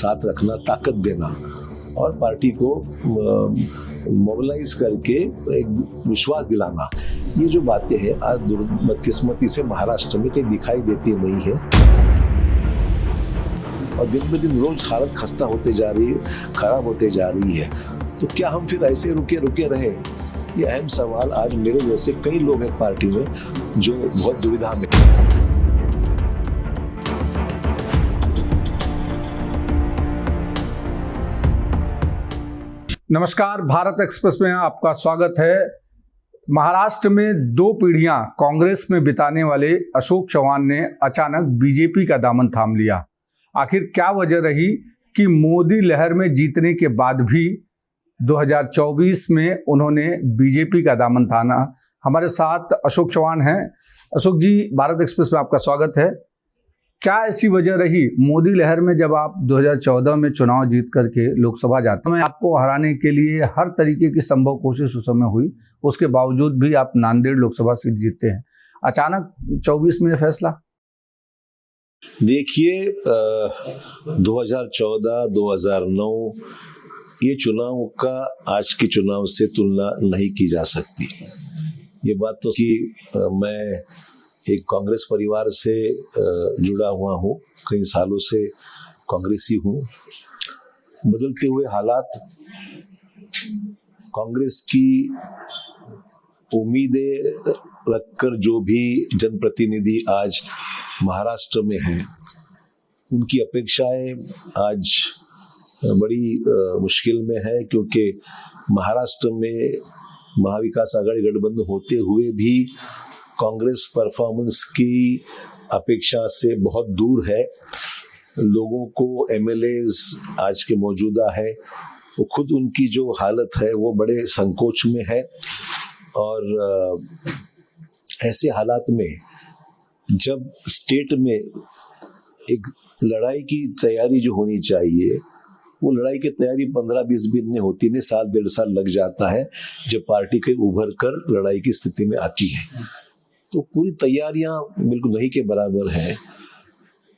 साथ रखना, ताकत देना और पार्टी को मोबिलाइज करके एक विश्वास दिलाना, ये जो बातें हैं आज बदकिस्मती से महाराष्ट्र में कहीं दिखाई देती नहीं है। और दिन ब दिन रोज हालत खस्ता होते जा रही है, खराब होते जा रही है। तो क्या हम फिर ऐसे रुके रहे? ये अहम सवाल आज मेरे जैसे कई लोग हैं पार्टी में जो बहुत दुविधा में। नमस्कार, भारत एक्सप्रेस में आपका स्वागत है। महाराष्ट्र में 2 पीढ़ियां कांग्रेस में बिताने वाले अशोक चव्हाण ने अचानक बीजेपी का दामन थाम लिया। आखिर क्या वजह रही कि मोदी लहर में जीतने के बाद भी 2024 में उन्होंने बीजेपी का दामन थामा? हमारे साथ अशोक चव्हाण हैं। अशोक जी, भारत एक्सप्रेस में आपका स्वागत है। क्या ऐसी वजह रही मोदी लहर में जब आप 2014 में चुनाव जीत करके लोकसभा जाते हैं, आपको हराने के लिए हर तरीके की संभव कोशिश उस समय हुई, उसके बावजूद भी आप नांदेड़ लोकसभा सीट जीतते हैं। अचानक 24 में फैसला? देखिए, 2014-2009 ये चुनाव का आज के चुनाव से तुलना नहीं की जा सकती। ये बात तो कि मैं एक कांग्रेस परिवार से जुड़ा हुआ हूँ, कई सालों से कांग्रेसी हूँ। बदलते हुए हालात, कांग्रेस की उम्मीदें रखकर जो भी जनप्रतिनिधि आज महाराष्ट्र में हैं, उनकी अपेक्षाएं आज बड़ी मुश्किल में है, क्योंकि महाराष्ट्र में महाविकास आघाड़ी गठबंधन होते हुए भी कांग्रेस परफॉर्मेंस की अपेक्षा से बहुत दूर है। लोगों को एमएलएज आज के मौजूदा है, वो खुद उनकी जो हालत है वो बड़े संकोच में है। और ऐसे हालात में जब स्टेट में एक लड़ाई की तैयारी जो होनी चाहिए, वो लड़ाई की तैयारी 15-20 दिन में होती नहीं, 7-1.5 साल लग जाता है जब पार्टी के उभर कर लड़ाई की स्थिति में आती है। तो पूरी तैयारियां बिल्कुल नहीं के बराबर है।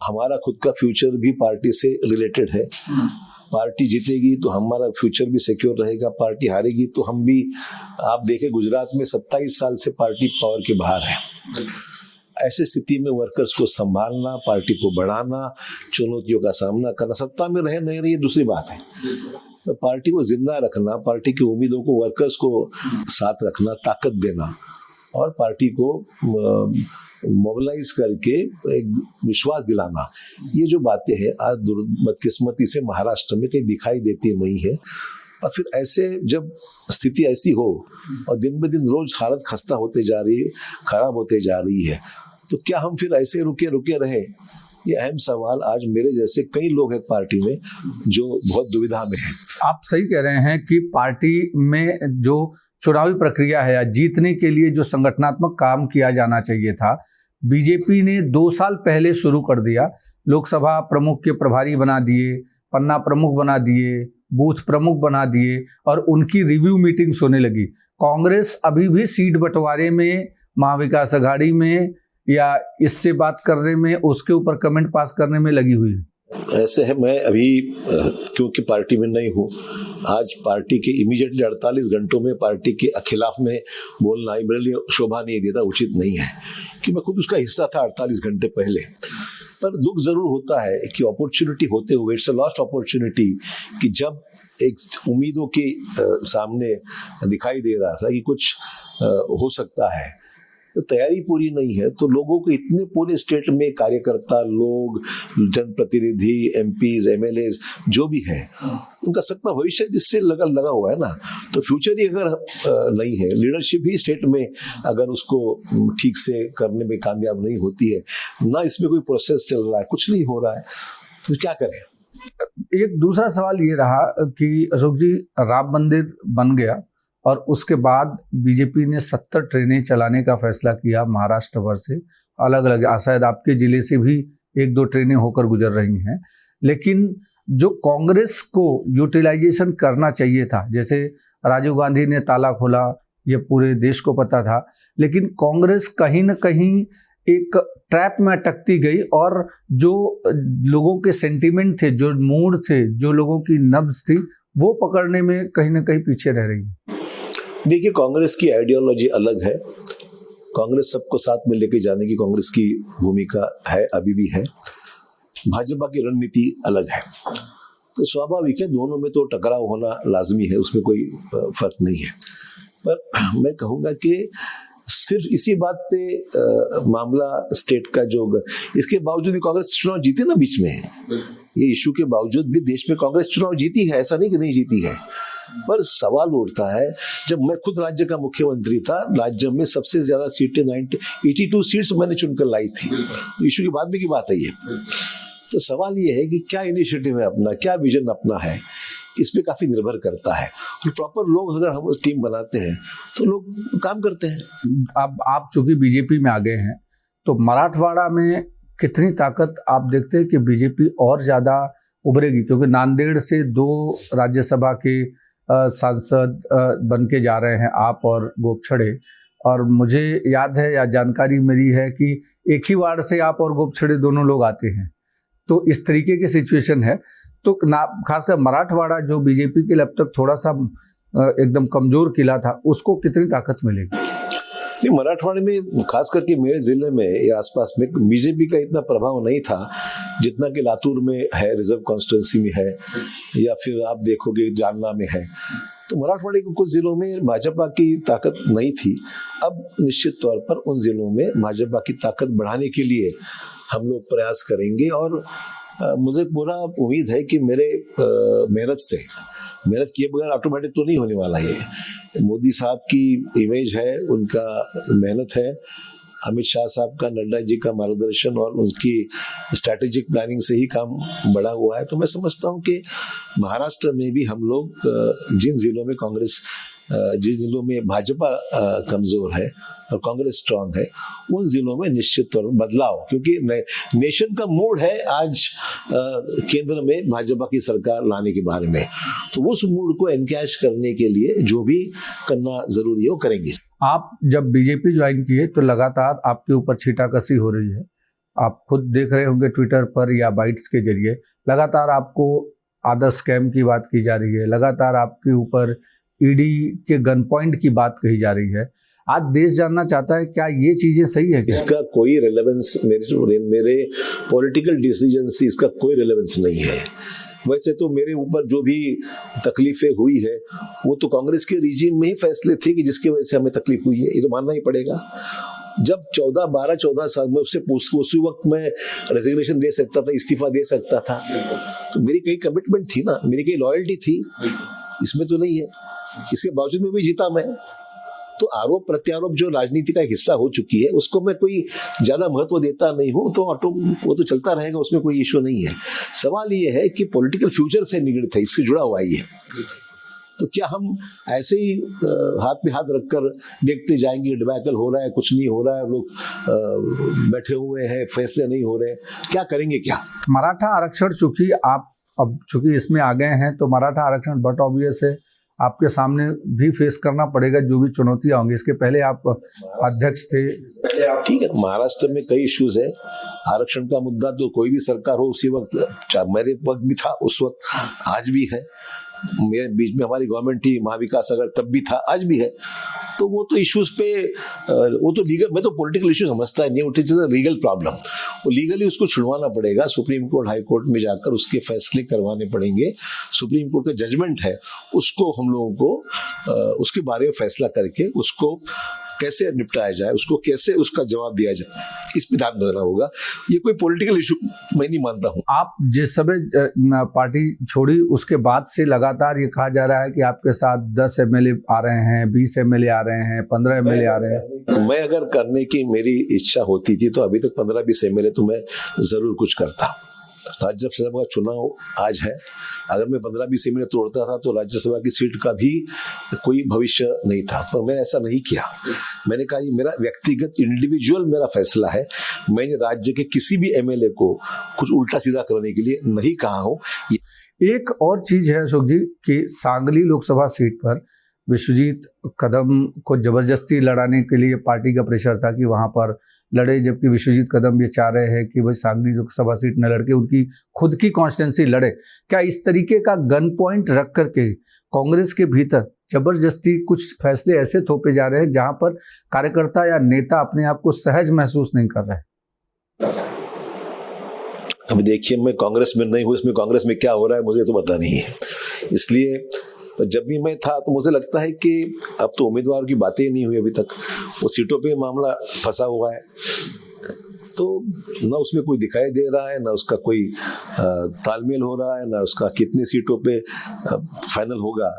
हमारा खुद का फ्यूचर भी पार्टी से रिलेटेड है। पार्टी जीतेगी तो हमारा फ्यूचर भी सिक्योर रहेगा, पार्टी हारेगी तो हम भी, आप देखें गुजरात में 27 साल से पार्टी पावर के बाहर है। ऐसे स्थिति में वर्कर्स को संभालना, पार्टी को बढ़ाना, चुनौतियों का सामना करना, सत्ता में रहे नहीं रही दूसरी बात है, तो पार्टी को जिंदा रखना, पार्टी की उम्मीदों को, वर्कर्स को साथ रखना, ताकत देना और पार्टी को मोबिलाइज करके एक विश्वास दिलाना, ये जो बातें हैं आज बदकिस्मती से महाराष्ट्र में कहीं दिखाई देती नहीं है। और फिर ऐसे जब स्थिति ऐसी हो और दिन ब दिन रोज हालत खस्ता होते जा रही है, खराब होते जा रही है, तो क्या हम फिर ऐसे रुके रहे? ये अहम सवाल आज मेरे जैसे कई लोग हैं पार्टी में जो बहुत दुविधा में हैं। आप सही कह रहे हैं कि पार्टी में जो चुनावी प्रक्रिया है या जीतने के लिए जो संगठनात्मक काम किया जाना चाहिए था, बीजेपी ने 2 साल पहले शुरू कर दिया। लोकसभा प्रमुख के प्रभारी बना दिए, पन्ना प्रमुख बना दिए, बूथ प्रमुख बना दिए और उनकी रिव्यू मीटिंग्स होने लगी। कांग्रेस अभी भी सीट बंटवारे में, महाविकास आघाड़ी में या इससे बात करने में, उसके ऊपर कमेंट पास करने में लगी हुई है। ऐसे है, मैं अभी क्योंकि पार्टी में नहीं हूँ, आज पार्टी के इमीडिएटली 48 घंटों में पार्टी के खिलाफ में बोलना मेरे लिए शोभा नहीं देता, उचित नहीं है कि मैं खुद उसका हिस्सा था 48 घंटे पहले। पर दुख जरूर होता है कि अपॉर्चुनिटी होते हुए, इट्स अ लॉस्ट अपॉर्चुनिटी, कि जब एक उम्मीदों के सामने दिखाई दे रहा था कि कुछ हो सकता है, तो तैयारी पूरी नहीं है, तो लोगों को इतने पूरे स्टेट में कार्यकर्ता लोग, जनप्रतिनिधि, एमपीज, एमएलएज जो भी है, उनका सबका भविष्य जिससे लगा हुआ है ना, तो फ्यूचर ही अगर नहीं है, लीडरशिप ही स्टेट में अगर उसको ठीक से करने में कामयाब नहीं होती है, ना इसमें कोई प्रोसेस चल रहा है, कुछ नहीं हो रहा है, तो क्या करें? एक दूसरा सवाल ये रहा कि अशोक जी, राम मंदिर बन गया और उसके बाद बीजेपी ने 70 ट्रेनें चलाने का फैसला किया महाराष्ट्र भर से, अलग अलग, शायद आपके जिले से भी 1-2 ट्रेनें होकर गुजर रही हैं। लेकिन जो कांग्रेस को यूटिलाइजेशन करना चाहिए था, जैसे राजीव गांधी ने ताला खोला, ये पूरे देश को पता था, लेकिन कांग्रेस कहीं न कहीं एक ट्रैप में अटकती गई और जो लोगों के सेंटीमेंट थे, जो मूड थे, जो लोगों की नब्ज थी, वो पकड़ने में कहीं ना कहीं पीछे रह रही है। देखिए, कांग्रेस की आइडियोलॉजी अलग है। कांग्रेस सबको साथ में लेके जाने की कांग्रेस की भूमिका है, अभी भी है। भाजपा की रणनीति अलग है, तो स्वाभाविक है दोनों में तो टकराव होना लाजमी है, उसमें कोई फर्क नहीं है। पर मैं कहूँगा कि सिर्फ इसी बात पे मामला स्टेट का जो, इसके बावजूद भी कांग्रेस चुनाव जीती ना बीच में, ये इशू के बावजूद भी देश में कांग्रेस चुनाव जीती है, ऐसा नहीं कि नहीं जीती है। पर सवाल उठता है, जब मैं खुद राज्य का मुख्यमंत्री था, राज्य में सबसे ज्यादा सीटें 82 सीट्स मैंने चुनकर लाई थी, तो इशू के बाद में की बात है ये। तो सवाल ये है कि क्या इनिशिएटिव है अपना, क्या विजन अपना है, इस पे काफी निर्भर करता है। तो प्रॉपर लोग अगर हम टीम बनाते हैं तो लोग काम करते हैं। अब आप चूंकि बीजेपी में आ गए हैं, तो मराठवाड़ा में कितनी ताकत आप देखते हैं कि बीजेपी और ज्यादा उभरेगी? क्योंकि नांदेड़ से 2 राज्यसभा के सांसद बन के जा रहे हैं, आप और गोपछड़े, और मुझे याद है या जानकारी मेरी है कि एक ही वार्ड से आप और गोपछड़े दोनों लोग आते हैं। तो इस तरीके की सिचुएशन है। तो खासकर मराठवाड़ा जो बीजेपी के लिए अब तक थोड़ा सा एकदम कमजोर किला था, उसको कितनी ताकत मिलेगी? नहीं, मराठवाड़े में खास करके मेरे जिले में या आसपास में बीजेपी का इतना प्रभाव नहीं था जितना कि लातूर में है, रिजर्व कॉन्स्टिट्यूंसी में है, या फिर आप देखोगे जालना में है। तो मराठवाड़े के कुछ जिलों में भाजपा की ताकत नहीं थी। अब निश्चित तौर पर उन जिलों में भाजपा की ताकत बढ़ाने के लिए हम लोग प्रयास करेंगे, और मुझे पूरा उम्मीद है कि मेरे मेहनत किए बगैर ऑटोमेटिक तो नहीं होने वाला है। मोदी साहब की इमेज है, उनका मेहनत है, अमित शाह साहब का, नड्डा जी का मार्गदर्शन और उनकी स्ट्रैटेजिक प्लानिंग से ही काम बढ़ा हुआ है। तो मैं समझता हूँ कि महाराष्ट्र में भी हम लोग जिन जिलों में कांग्रेस, जिन जिलों में भाजपा कमजोर है और कांग्रेस स्ट्रांग है, उन जिलों में निश्चित तौर पर बदलाव, क्योंकि नेशन का मूड है आज केंद्र में भाजपा की सरकार लाने के बारे में, तो उस मूड को एनकैश करने के लिए जो भी करना जरूरी है वो करेंगे। आप जब बीजेपी ज्वाइन किए तो लगातार आपके ऊपर छीटाकशी हो रही है, आप खुद देख रहे होंगे ट्विटर पर या बाइट्स के जरिए, लगातार आपको आदर्श स्कैम की बात की जा रही है, लगातार आपके ऊपर ईडी के गन पॉइंट की बात कही जा रही है। आज देश जानना चाहता है क्या ये चीजें सही है? इसका कोई रेलेवेंस मेरे पॉलिटिकल डिसीजन से इसका कोई रेलेवेंस नहीं है। वैसे तो मेरे ऊपर जो भी तकलीफें हुई है वो तो कांग्रेस के रिजीम में ही फैसले थे कि जिसकी वजह से हमें तकलीफ हुई है, ये तो मानना ही पड़ेगा। जब 14 साल में उससे उसी वक्त मैं रेजिग्नेशन दे सकता था, इस्तीफा दे सकता था, तो मेरी कई कमिटमेंट थी ना, मेरी कई लॉयल्टी थी, इसमें तो नहीं है। इसके बावजूद में भी जीता मैं। तो आरोप प्रत्यारोप जो राजनीति का एक हिस्सा हो चुकी है उसको मैं कोई ज्यादा महत्व देता नहीं हूं, तो वो तो चलता रहेगा, उसमें कोई इश्यू नहीं है। सवाल ये है कि पॉलिटिकल फ्यूचर से निगड़ित है, इससे जुड़ा हुआ ही है। तो क्या हम ऐसे ही हाथ पे हाथ रखकर देखते जाएंगे, डिबैकल हो रहा है, कुछ नहीं हो रहा है, लोग बैठे हुए हैं, फैसले नहीं हो रहे, क्या करेंगे? क्या मराठा आरक्षण, चूंकि आप अब चूंकि इसमें आ गए हैं तो मराठा आरक्षण बट ऑब्वियस है आपके सामने भी फेस करना पड़ेगा, जो भी चुनौतियां होंगी। इसके पहले आप अध्यक्ष थे। ठीक है, महाराष्ट्र में कई इश्यूज है। आरक्षण का मुद्दा तो कोई भी सरकार हो उसी वक्त, मेरे वक्त भी था उस वक्त, आज भी है। मेरे बीच में हमारी गवर्नमेंट थी, महाविकास अगर तब भी था, आज भी है। तो वो तो इश्यूज पे वो तो लीगल, मैं तो पॉलिटिकल इश्यू समझता है नहीं, उठ लीगल प्रॉब्लम, वो लीगली उसको छुड़वाना पड़ेगा। सुप्रीम कोर्ट, हाई कोर्ट में जाकर उसके फैसले करवाने पड़ेंगे। सुप्रीम कोर्ट का जजमेंट है, उसको हम लोगों को उसके बारे में फैसला करके उसको कैसे निपटाया जाए, उसको कैसे उसका जवाब दिया जाए, इस पे ध्यान देना होगा। ये कोई पॉलिटिकल इशू मैं नहीं मानता हूँ। आप जिस समय पार्टी छोड़ी उसके बाद से लगातार ये कहा जा रहा है कि आपके साथ 10 एमएलए आ रहे हैं, 20 एमएलए आ रहे हैं, 15 एमएलए आ रहे हैं। मैं अगर करने की मेरी इच्छा होती थी तो अभी तक 15-20 एमएलए तो मैं जरूर कुछ करता। राज्यसभा का चुनाव आज है, अगर मैं 15-20 एमएलए तोड़ता था तो राज्यसभा की सीट का भी कोई भविष्य नहीं था, पर मैंने ऐसा नहीं किया। मैंने कहा ये मेरा व्यक्तिगत इंडिविजुअल मेरा फैसला है, मैंने राज्य के किसी भी एमएलए को कुछ उल्टा सीधा करने के लिए नहीं कहा हूँ। एक और चीज है अशोक जी कि सांगली लोकसभा सीट पर विश्वजीत कदम को जबरदस्ती लड़ाने के लिए पार्टी का प्रेशर था कि वहाँ पर लड़े, जबकि विश्वजीत कदम ये चाह रहे हैं कि भाई सांगली लोकसभा सीट न लड़के उनकी खुद की कॉन्स्टिट्यूंसी लड़े। क्या इस तरीके का गन पॉइंट रख करके कांग्रेस के भीतर जबरदस्ती कुछ फैसले ऐसे थोपे जा रहे हैं जहां पर कार्यकर्ता या नेता अपने आप को सहज महसूस नहीं कर रहे? अब देखिए, मैं कांग्रेस में नहीं हूँ, इसमें कांग्रेस में क्या हो रहा है मुझे तो पता नहीं है। इसलिए जब भी मैं था तो मुझे लगता है कि अब तो उम्मीदवार की बातें ही नहीं हुई अभी तक, वो सीटों पे मामला फंसा हुआ है, तो ना उसमें कोई दिखाई दे रहा है, ना उसका कोई तालमेल हो रहा है, ना उसका कितने सीटों पे फाइनल होगा।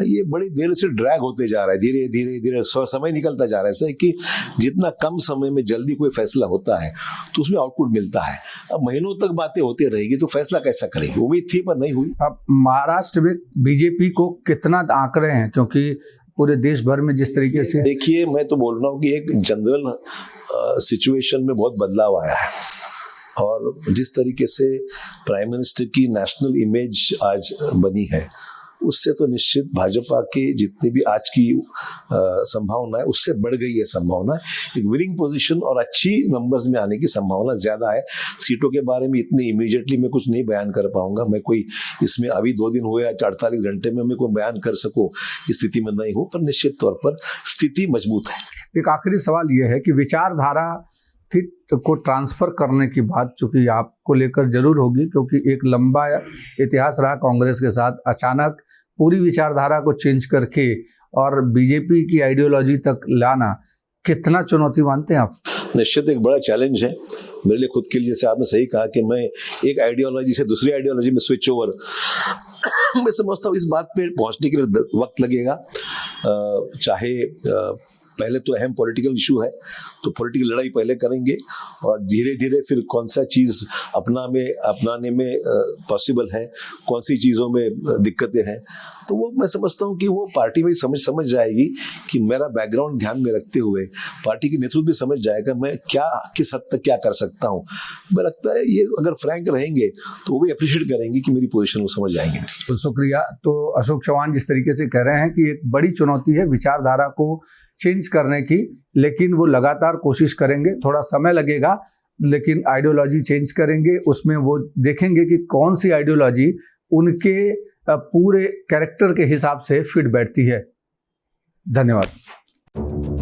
ये बड़ी देर से ड्रैग होते जा रहा है, धीरे धीरे धीरे समय निकलता जा रहा है। ऐसा है कि जितना कम समय में जल्दी कोई फैसला होता है तो उसमें आउटपुट मिलता है। अब महीनों तक बातें होती रहेगी तो फैसला कैसा करेगी? उम्मीद थी पर नहीं हुई। अब महाराष्ट्र में बीजेपी को कितना आंक रहे हैं, क्योंकि पूरे देश भर में जिस तरीके से, देखिए मैं तो बोल रहा हूँ कि एक जनरल सिचुएशन में बहुत बदलाव आया है, और जिस तरीके से प्राइम मिनिस्टर की नेशनल इमेज आज बनी है उससे तो निश्चित भाजपा के जितनी भी आज की संभावना है उससे बढ़ गई है संभावना। एक विनिंग पोजीशन और अच्छी नंबर्स में आने की संभावना ज़्यादा है। सीटों के बारे में इतने इमीडिएटली मैं कुछ नहीं बयान कर पाऊंगा, मैं कोई इसमें अभी 2 दिन हुए या 48 घंटे में मैं कोई बयान कर सकूं इस स्थिति में नहीं हूँ, पर निश्चित तौर पर स्थिति मजबूत है। एक आखिरी सवाल यह है कि विचारधारा को ट्रांसफर करने की बात चूंकि आपको लेकर जरूर होगी, क्योंकि एक लंबा इतिहास रहा कांग्रेस के साथ, अचानक पूरी विचारधारा को चेंज करके और बीजेपी की आइडियोलॉजी तक लाना कितना चुनौती मानते हैं आप? निश्चित एक बड़ा चैलेंज है मेरे लिए खुद के लिए। जैसे आपने सही कहा कि मैं एक आइडियोलॉजी से दूसरी आइडियोलॉजी में स्विच ओवर मैं समझता हूँ इस बात पे पहुंचने के लिए वक्त लगेगा। चाहे पहले तो अहम पॉलिटिकल इशू है तो पॉलिटिकल लड़ाई पहले करेंगे, और धीरे धीरे फिर कौन सा चीज़ अपनाने में पॉसिबल है, कौन सी चीज़ों में दिक्कतें हैं, तो वो मैं समझता हूँ कि वो पार्टी में समझ जाएगी कि मेरा बैकग्राउंड ध्यान में रखते हुए पार्टी की नेतृत्व भी समझ जाएगा मैं क्या किस हद तक क्या कर सकता हूँ। मुझे लगता है ये अगर फ्रैंक रहेंगे तो वो भी अप्रिशिएट करेंगे कि मेरी पोजीशन वो समझ जाएंगे। तो शुक्रिया। तो अशोक चौहान जिस तरीके से कह रहे हैं कि एक बड़ी चुनौती है विचारधारा को चेंज करने की, लेकिन वो लगातार कोशिश करेंगे, थोड़ा समय लगेगा लेकिन आइडियोलॉजी चेंज करेंगे, उसमें वो देखेंगे कि कौन सी आइडियोलॉजी उनके पूरे कैरेक्टर के हिसाब से फिट बैठती है। धन्यवाद।